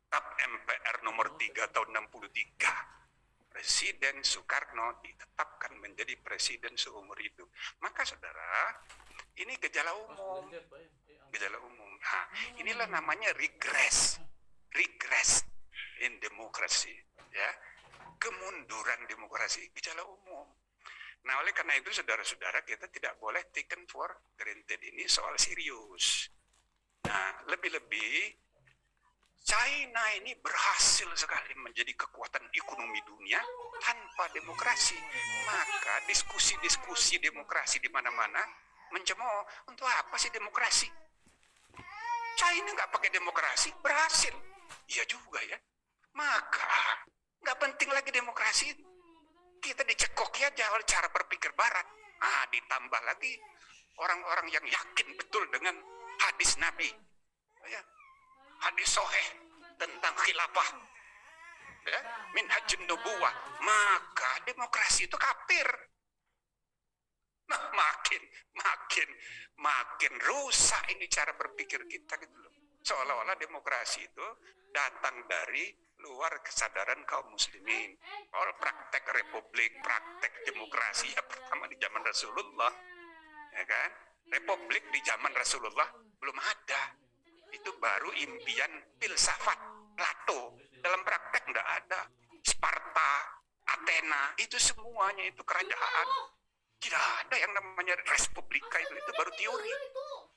TAP MPR nomor 3 tahun 63. Presiden Soekarno ditetapkan menjadi presiden seumur hidup. Maka saudara, ini gejala umum. Gejala umum. Nah, inilah namanya regress. Regress in demokrasi. Ya, kemunduran demokrasi. Gejala umum. Nah, oleh karena itu saudara-saudara, kita tidak boleh taken for granted, ini soal serius. Nah, lebih-lebih China ini berhasil sekali menjadi kekuatan ekonomi dunia tanpa demokrasi. Maka diskusi-diskusi demokrasi di mana-mana mencemooh. Untuk apa sih demokrasi? China nggak pakai demokrasi, berhasil. Iya juga ya. Maka nggak penting lagi demokrasi. Kita dicekoki aja oleh cara berpikir barat. Ditambah lagi orang-orang yang yakin betul dengan hadis Nabi. Ya. Hadis soheh tentang khilafah, ya, minhajun nubuwah, maka demokrasi itu kafir. Nah, makin rusak ini cara berpikir kita gitu loh. Seolah-olah demokrasi itu datang dari luar kesadaran kaum muslimin. Kalau praktek republik, praktek demokrasi ya pertama di zaman Rasulullah, ya kan? Republik di zaman Rasulullah belum ada. Itu baru impian filsafat Plato. Dalam praktek enggak ada. Sparta, Athena, itu semuanya itu kerajaan. Tidak ada yang namanya respublika, itu baru teori.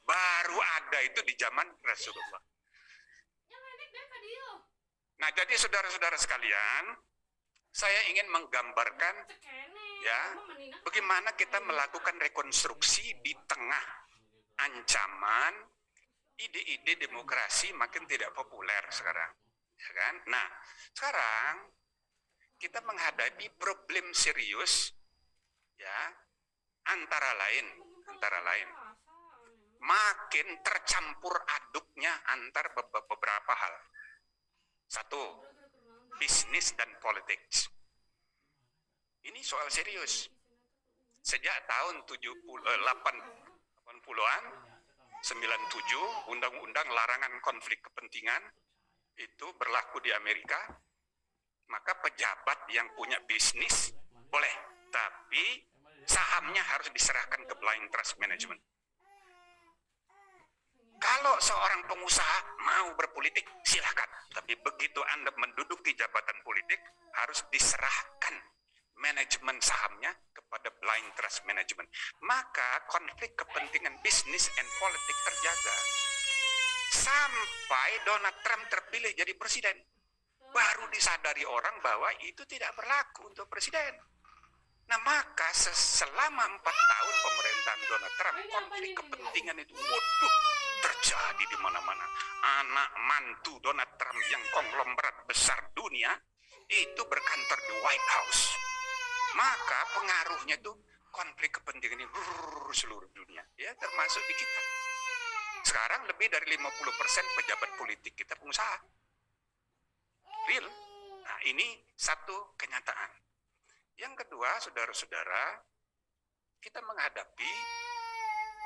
Baru ada itu di zaman Rasulullah. Nah, jadi saudara-saudara sekalian, saya ingin menggambarkan ya bagaimana kita melakukan rekonstruksi di tengah ancaman ide-ide demokrasi makin tidak populer sekarang, ya kan? Nah, sekarang kita menghadapi problem serius, ya, antara lain makin tercampur aduknya antar beberapa hal. Satu, bisnis dan politik. Ini soal serius. Sejak tahun 80-an, 97 undang-undang larangan konflik kepentingan itu berlaku di Amerika, maka pejabat yang punya bisnis boleh, tapi sahamnya harus diserahkan ke blind trust management. Kalau seorang pengusaha mau berpolitik, silakan, tapi begitu Anda menduduki jabatan politik, harus diserahkan manajemen sahamnya kepada blind trust management. Maka konflik kepentingan bisnis and politik terjaga. Sampai Donald Trump terpilih jadi presiden. Baru disadari orang bahwa itu tidak berlaku untuk presiden. Nah, maka selama 4 tahun pemerintahan Donald Trump, konflik kepentingan itu terjadi di mana-mana. Anak mantu Donald Trump yang konglomerat besar dunia itu berkantor di White House. Maka pengaruhnya itu konflik kepentingan ini seluruh dunia, ya, termasuk di kita. Sekarang lebih dari 50% pejabat politik kita pengusaha. Real. Nah, ini satu kenyataan. Yang kedua, saudara-saudara, kita menghadapi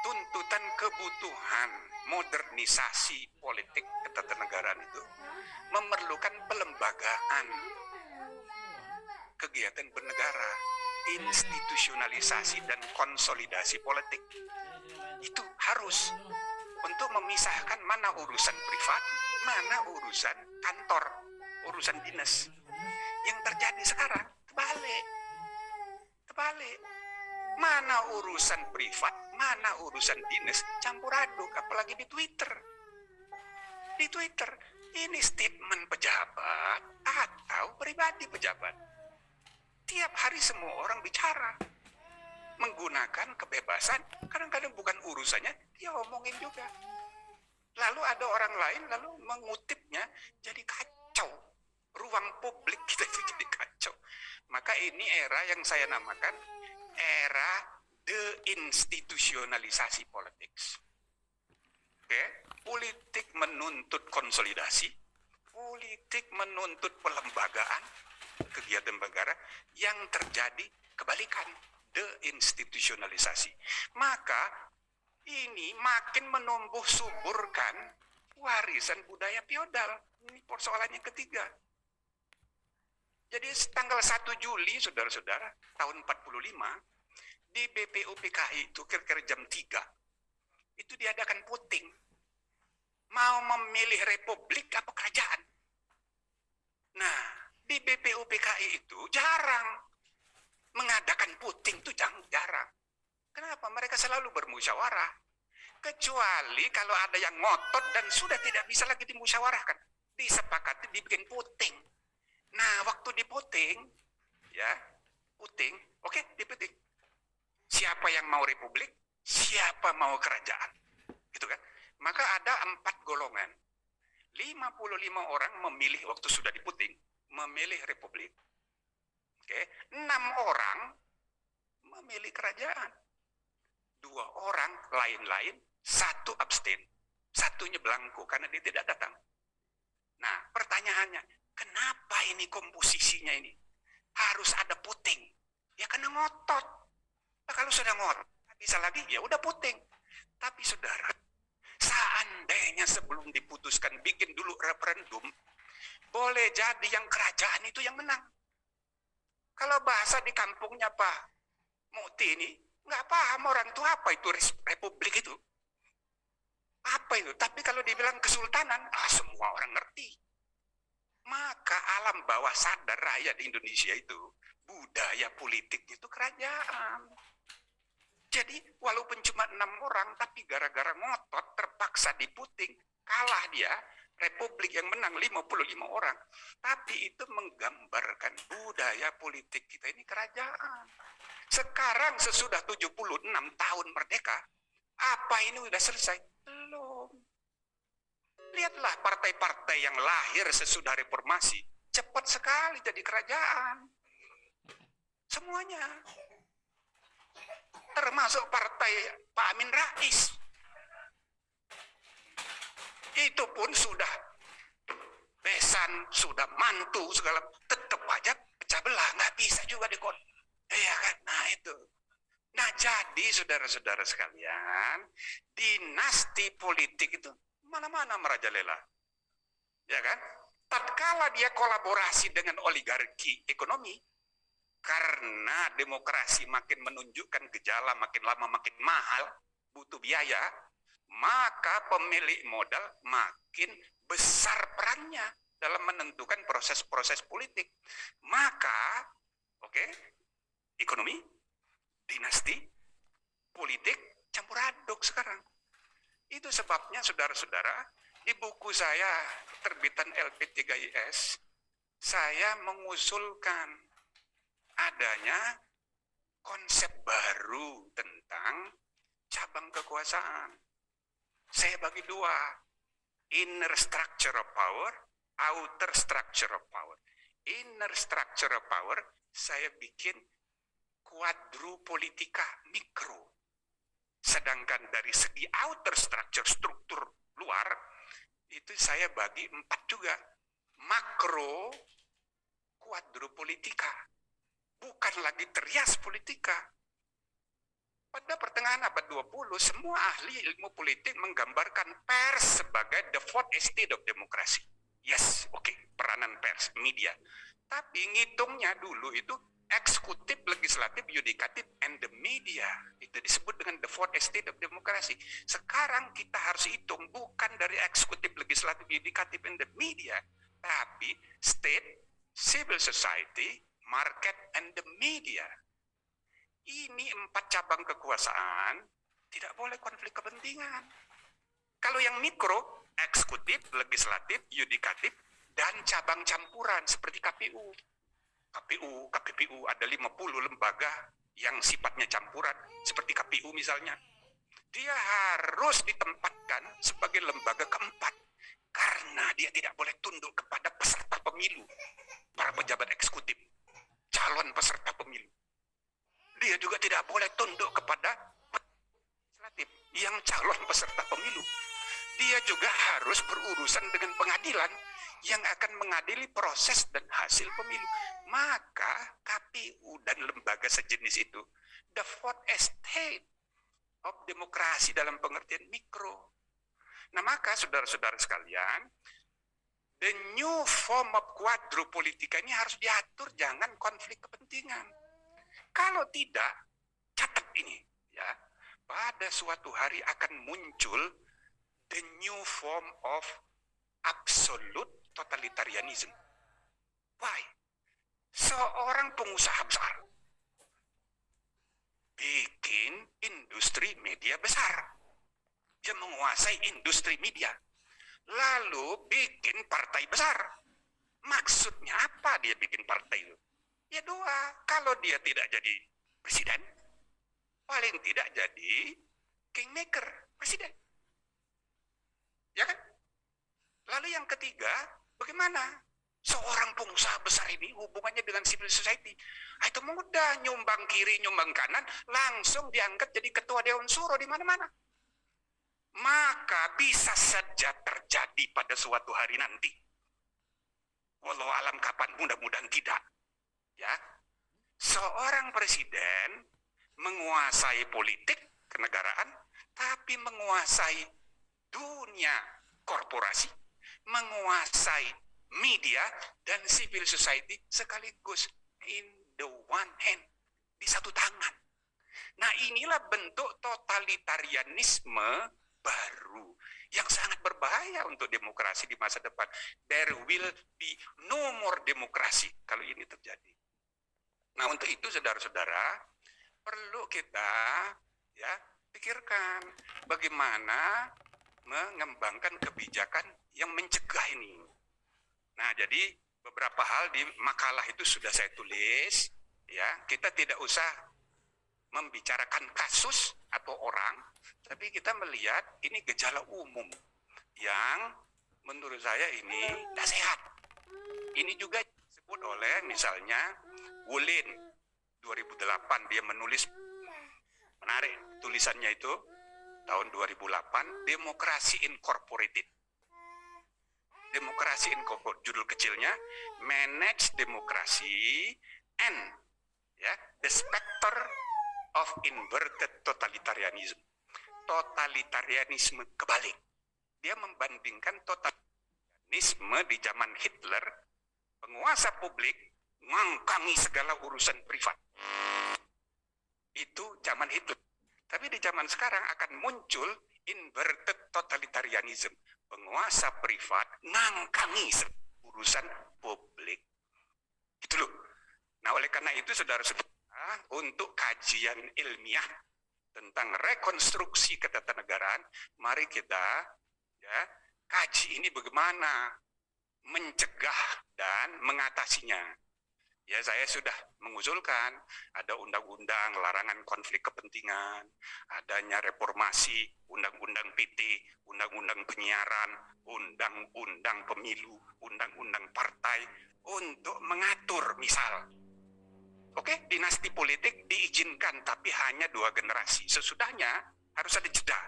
tuntutan kebutuhan modernisasi politik ketatanegaraan itu memerlukan pelembagaan kegiatan bernegara, institusionalisasi dan konsolidasi politik. Itu harus untuk memisahkan mana urusan privat, mana urusan kantor, urusan dinas. Yang terjadi sekarang terbalik. Mana urusan privat, mana urusan dinas, campur aduk, apalagi di Twitter. Ini statement pejabat atau pribadi pejabat. Tiap hari semua orang bicara, menggunakan kebebasan, kadang-kadang bukan urusannya, dia omongin juga. Lalu ada orang lain lalu mengutipnya, jadi kacau. Ruang publik kita itu jadi kacau. Maka ini era yang saya namakan era deinstitusionalisasi politics. Oke, politik menuntut konsolidasi, politik menuntut pelembagaan kegiatan negara, yang terjadi kebalikan, deinstitusionalisasi. Maka ini makin menumbuh suburkan warisan budaya feodal. Ini persoalan yang ketiga. Jadi tanggal 1 Juli, saudara-saudara, tahun 45, di BPUPKI itu kira-kira jam 3, itu diadakan voting. Mau memilih republik apa kerajaan. Nah, di BPUPKI itu jarang mengadakan voting, itu jarang. Kenapa? Mereka selalu bermusyawarah. Kecuali kalau ada yang ngotot dan sudah tidak bisa lagi dimusyawarahkan. Disepakati dibikin voting. Nah, waktu di voting, oke, di voting. Siapa yang mau republik, siapa mau kerajaan. Gitu kan? Maka ada 4 golongan. 55 orang memilih waktu sudah di voting, memilih republik. Oke, 6 orang memilih kerajaan. 2 orang lain-lain, 1 abstain. 1-nya belangko karena dia tidak datang. Nah, pertanyaannya, kenapa ini komposisinya ini? Harus ada voting. Ya karena ngotot. Nah, kalau sudah ngotot, bisa lagi, ya udah voting. Tapi saudara, seandainya sebelum diputuskan bikin dulu referendum, boleh jadi yang kerajaan itu yang menang. Kalau bahasa di kampungnya Pak Mukti ini, nggak paham orang itu apa itu republik itu. Apa itu? Tapi kalau dibilang kesultanan, semua orang ngerti. Maka alam bawah sadar rakyat Indonesia itu, budaya politiknya itu kerajaan. Jadi walaupun cuma 6 orang, tapi gara-gara ngotot terpaksa diputing, kalah dia, republik yang menang 55 orang. Tapi itu menggambarkan budaya politik kita ini kerajaan. Sekarang sesudah 76 tahun merdeka, apa ini udah selesai? Belum. Lihatlah partai-partai yang lahir sesudah reformasi, cepat sekali jadi kerajaan. Semuanya. Termasuk partai Pak Amin Rais. Itu pun sudah besan, sudah mantu, segala, tetap aja pecah belah, nggak bisa juga dikon. Iya kan? Nah itu. Nah jadi saudara-saudara sekalian, dinasti politik itu mana-mana merajalela. Ya kan? Tatkala dia kolaborasi dengan oligarki ekonomi, karena demokrasi makin menunjukkan gejala makin lama makin mahal, butuh biaya, maka pemilik modal makin besar perannya dalam menentukan proses-proses politik. Maka, ekonomi, dinasti, politik, campur aduk sekarang. Itu sebabnya saudara-saudara, di buku saya terbitan LP3IS, saya mengusulkan adanya konsep baru tentang cabang kekuasaan. Saya bagi 2, inner structure of power, outer structure of power. Inner structure of power saya bikin quadrupolitika mikro. Sedangkan dari segi outer structure, struktur luar, itu saya bagi 4 juga. Makro quadrupolitika. Bukan lagi trias politika. Pada pertengahan abad 20, semua ahli ilmu politik menggambarkan pers sebagai the fourth estate of democracy. Yes, oke, peranan pers, media. Tapi ngitungnya dulu itu eksekutif, legislatif, yudikatif, and the media. Itu disebut dengan the fourth estate of democracy. Sekarang kita harus hitung bukan dari eksekutif, legislatif, yudikatif, and the media, tapi state, civil society, market, and the media. Ini 4 cabang kekuasaan tidak boleh konflik kepentingan. Kalau yang mikro, eksekutif, legislatif, yudikatif, dan cabang campuran seperti KPU. KPU ada 50 lembaga yang sifatnya campuran seperti KPU misalnya. Dia harus ditempatkan sebagai lembaga keempat karena dia tidak boleh tunduk kepada peserta pemilu, para pejabat eksekutif, calon peserta pemilu. Dia juga tidak boleh tunduk kepada legislatif yang calon peserta pemilu. Dia juga harus berurusan dengan pengadilan yang akan mengadili proses dan hasil pemilu. Maka KPU dan lembaga sejenis itu the fourth estate of demokrasi dalam pengertian mikro. Nah maka saudara-saudara sekalian, the new form of quadropolitika ini harus diatur, jangan konflik kepentingan. Kalau tidak, catat ini ya, pada suatu hari akan muncul the new form of absolute totalitarianism. Why? Seorang pengusaha besar bikin industri media besar. Dia menguasai industri media. Lalu bikin partai besar. Maksudnya apa dia bikin partai itu? Ya 2, kalau dia tidak jadi presiden, paling tidak jadi kingmaker, presiden. Ya kan? Lalu yang ketiga, bagaimana? Seorang pengusaha besar ini hubungannya dengan civil society. Itu mudah, nyumbang kiri, nyumbang kanan, langsung diangkat jadi ketua Dewan Suro di mana-mana. Maka bisa saja terjadi pada suatu hari nanti. Walau alam kapan, mudah-mudahan tidak. Ya, seorang presiden menguasai politik kenegaraan, tapi menguasai dunia korporasi, menguasai media dan civil society sekaligus in the one hand, di satu tangan. Nah inilah bentuk totalitarianisme baru yang sangat berbahaya untuk demokrasi di masa depan. There will be no more demokrasi kalau ini terjadi. Nah untuk itu saudara-saudara perlu kita ya pikirkan bagaimana mengembangkan kebijakan yang mencegah ini. Nah jadi beberapa hal di makalah itu sudah saya tulis ya, kita tidak usah membicarakan kasus atau orang, tapi kita melihat ini gejala umum yang menurut saya ini tidak sehat. Ini juga disebut oleh misalnya Wulin 2008, dia menulis menarik tulisannya itu tahun 2008, Demokrasi Incorporated. Demokrasi Incorporated, judul kecilnya Manage Democracy and ya, the Spectre of Inverted Totalitarianism. Totalitarianisme kebalik. Dia membandingkan totalitarianisme di zaman Hitler, penguasa publik ngangkangi segala urusan privat. Itu zaman Hitler. Tapi di zaman sekarang akan muncul inverted totalitarianism. Penguasa privat ngangkangi urusan publik. Itu loh. Nah oleh karena itu saudara-saudara, untuk kajian ilmiah tentang rekonstruksi ketatanegaraan, mari kita ya kaji ini bagaimana mencegah dan mengatasinya. Ya saya sudah mengusulkan ada undang-undang larangan konflik kepentingan, adanya reformasi, undang-undang PT, undang-undang penyiaran, undang-undang pemilu, undang-undang partai untuk mengatur misal. Oke, dinasti politik diizinkan tapi hanya 2 generasi. Sesudahnya harus ada jeda.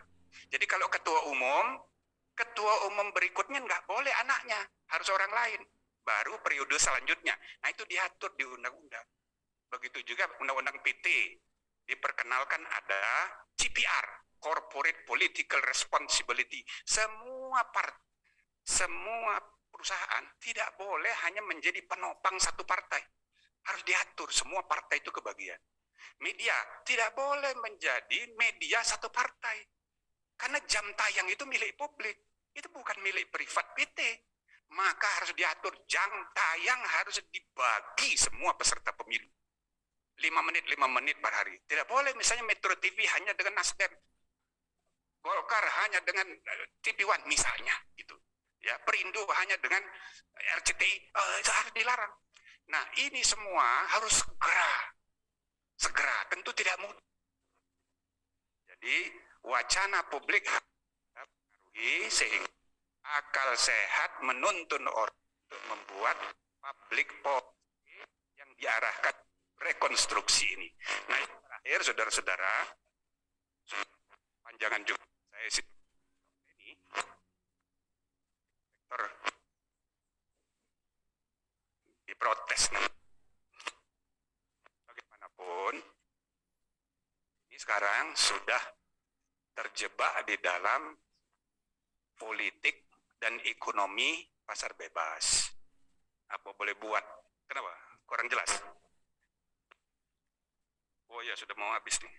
Jadi kalau ketua umum berikutnya nggak boleh anaknya, harus orang lain. Baru periode selanjutnya. Nah itu diatur di undang-undang. Begitu juga undang-undang PT diperkenalkan ada CPR, Corporate Political Responsibility. Semua perusahaan tidak boleh hanya menjadi penopang satu partai. Harus diatur, semua partai itu kebagian. Media tidak boleh menjadi media satu partai. Karena jam tayang itu milik publik, itu bukan milik privat PT. Maka harus diatur, jam tayang harus dibagi semua peserta pemilu. 5 menit per hari. Tidak boleh misalnya Metro TV hanya dengan Nasdem, Golkar hanya dengan TV One misalnya, gitu. Ya, Perindo hanya dengan RCTI, itu harus dilarang. Nah, ini semua harus segera, tentu tidak mudah. Jadi, wacana publik harus dipengaruhi sehingga akal sehat menuntun orang untuk membuat public policy yang diarahkan rekonstruksi ini. Nah, yang terakhir, saudara-saudara, panjangan juga saya ini sektor diprotes. Bagaimanapun, ini sekarang sudah terjebak di dalam politik dan ekonomi pasar bebas. Apa boleh buat? Kenapa? Kurang jelas? Oh ya, sudah mau habis nih.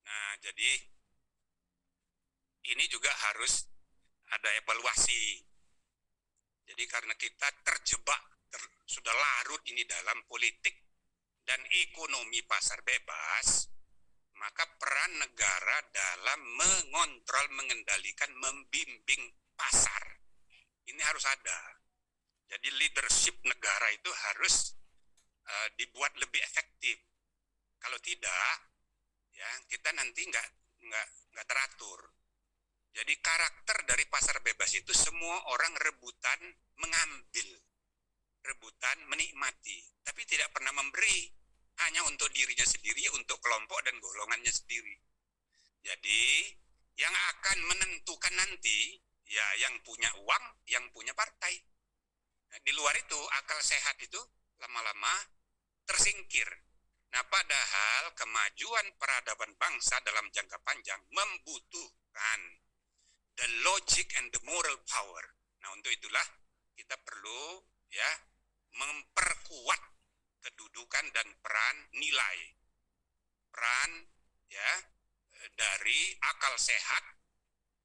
Nah, jadi ini juga harus ada evaluasi. Jadi karena kita terjebak, sudah larut ini dalam politik dan ekonomi pasar bebas, maka peran negara dalam mengontrol, mengendalikan, membimbing pasar ini harus ada. Jadi leadership negara itu harus dibuat lebih efektif. Kalau tidak, ya kita nanti nggak teratur. Jadi karakter dari pasar bebas itu semua orang rebutan mengambil, rebutan menikmati, tapi tidak pernah memberi, hanya untuk dirinya sendiri, untuk kelompok dan golongannya sendiri. Jadi yang akan menentukan nanti ya yang punya uang, yang punya partai. Nah, di luar itu akal sehat itu lama-lama tersingkir. Nah, padahal kemajuan peradaban bangsa dalam jangka panjang membutuhkan the logic and the moral power. Nah, untuk itulah kita perlu ya memperkuat kedudukan dan peran nilai. Peran ya dari akal sehat,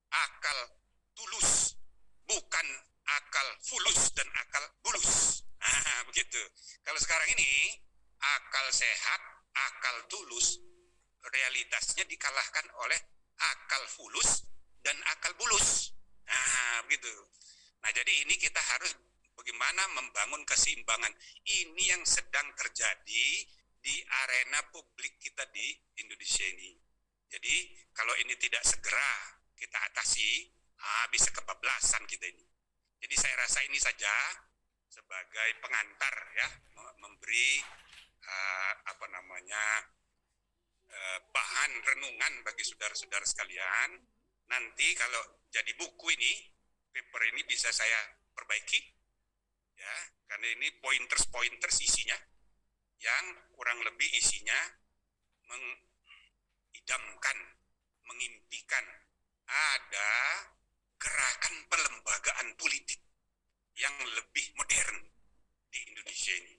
akal tulus, bukan akal fulus dan akal bulus. Begitu. Kalau sekarang ini akal sehat, akal tulus, realitasnya dikalahkan oleh akal fulus dan akal bulus. Begitu. Nah, jadi ini kita harus bagaimana membangun keseimbangan. Ini yang sedang terjadi di arena publik kita di Indonesia ini. Jadi kalau ini tidak segera kita atasi, bisa kebablasan kita ini. Jadi saya rasa ini saja sebagai pengantar ya, memberi bahan renungan bagi saudara-saudara sekalian. Nanti kalau jadi buku ini, paper ini bisa saya perbaiki ya, karena ini pointers isinya yang kurang lebih isinya mengidamkan, mengimpikan ada gerakan pelembagaan politik yang lebih modern di Indonesia ini.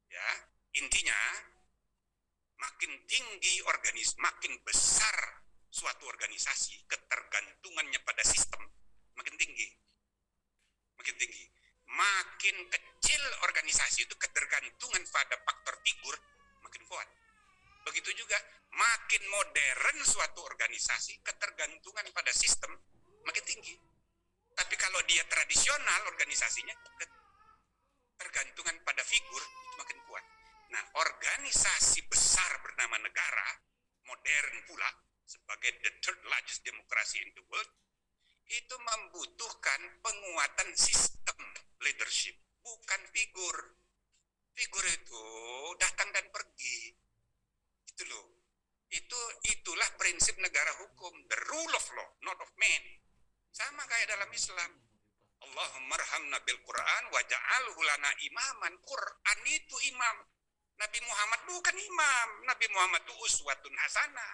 Ya, intinya makin tinggi makin besar suatu organisasi, ketergantungannya pada sistem makin tinggi. Makin tinggi. Makin kecil organisasi itu ketergantungan pada faktor figur makin kuat. Begitu juga makin modern suatu organisasi, ketergantungan pada sistem makin tinggi. Tapi kalau dia tradisional organisasinya, ketergantungan pada figur itu makin kuat. Nah, organisasi besar bernama negara, modern pula, sebagai the third largest democracy in the world, itu membutuhkan penguatan sistem leadership, bukan figur. Figur itu datang dan pergi. Itu loh. Itulah prinsip negara hukum, the rule of law, not of man. Sama kayak dalam Islam. Allahumma arhamna bil Quran waja'alhu lana imaman. Quran itu imam. Nabi Muhammad bukan imam. Nabi Muhammad itu uswatun hasanah.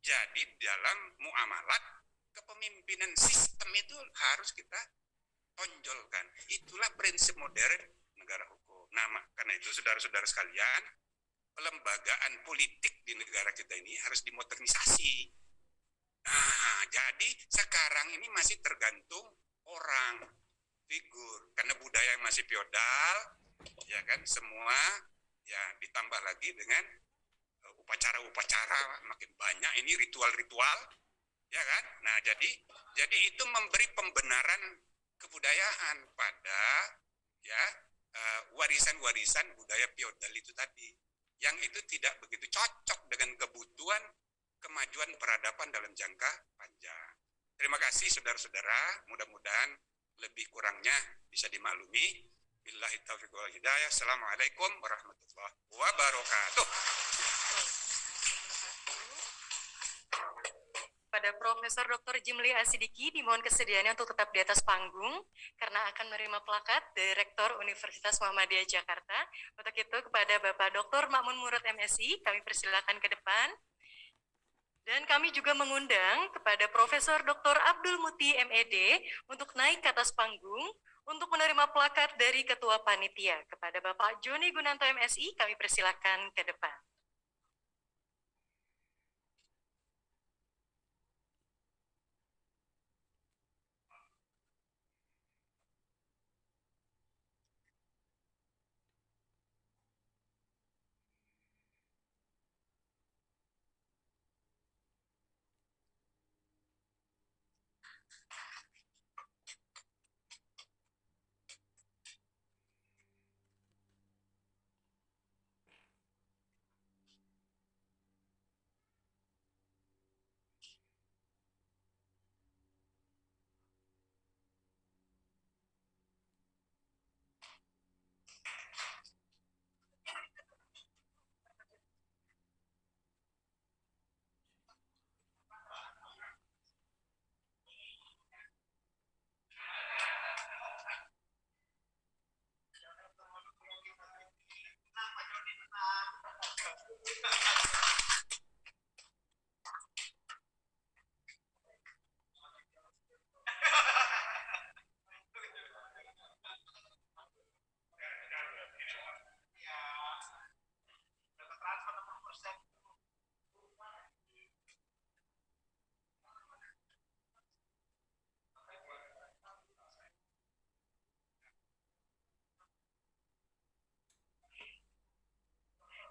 Jadi dalam muamalat kepemimpinan sistem itu harus kita tonjolkan. Itulah prinsip modern negara hukum. Nah, karena itu saudara-saudara sekalian, pelembagaan politik di negara kita ini harus dimodernisasi. Nah, jadi sekarang ini masih tergantung orang, figur, karena budaya masih feodal, ya kan, semua ya ditambah lagi dengan upacara-upacara makin banyak, ini ritual-ritual, ya kan. Nah, jadi itu memberi pembenaran kebudayaan pada ya warisan-warisan budaya feodal itu tadi, yang itu tidak begitu cocok dengan kebutuhan kemajuan peradaban dalam jangka panjang. Terima kasih saudara-saudara, mudah-mudahan lebih kurangnya bisa dimaklumi. Billahi taufiq wal hidayah. Assalamualaikum warahmatullahi wabarakatuh. Pada Profesor Dr. Jimli Asidiki dimohon kesediaannya untuk tetap di atas panggung karena akan menerima plakat dari Rektor Universitas Muhammadiyah Jakarta. Untuk itu kepada Bapak Dr. Makmun Murad MSI kami persilakan ke depan. Dan kami juga mengundang kepada Profesor Dr. Abdul Muti MED untuk naik ke atas panggung untuk menerima plakat dari Ketua Panitia. Kepada Bapak Joni Gunanto MSI kami persilakan ke depan.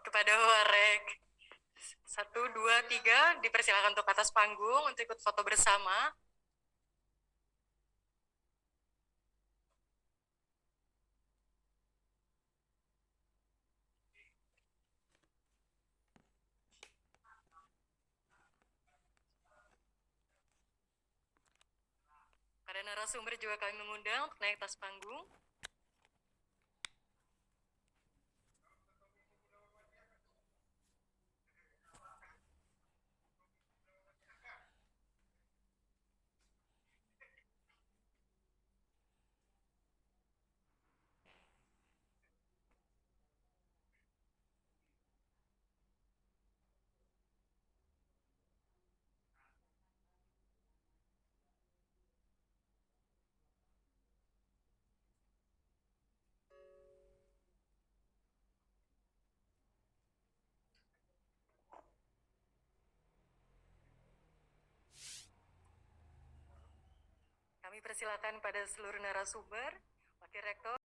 Kepada Warek 1, 2, 3 dipersilakan untuk atas panggung untuk ikut foto bersama. Para narasumber juga kami mengundang untuk naik atas panggung. Kami persilakan pada seluruh narasumber, Wakil Rektor,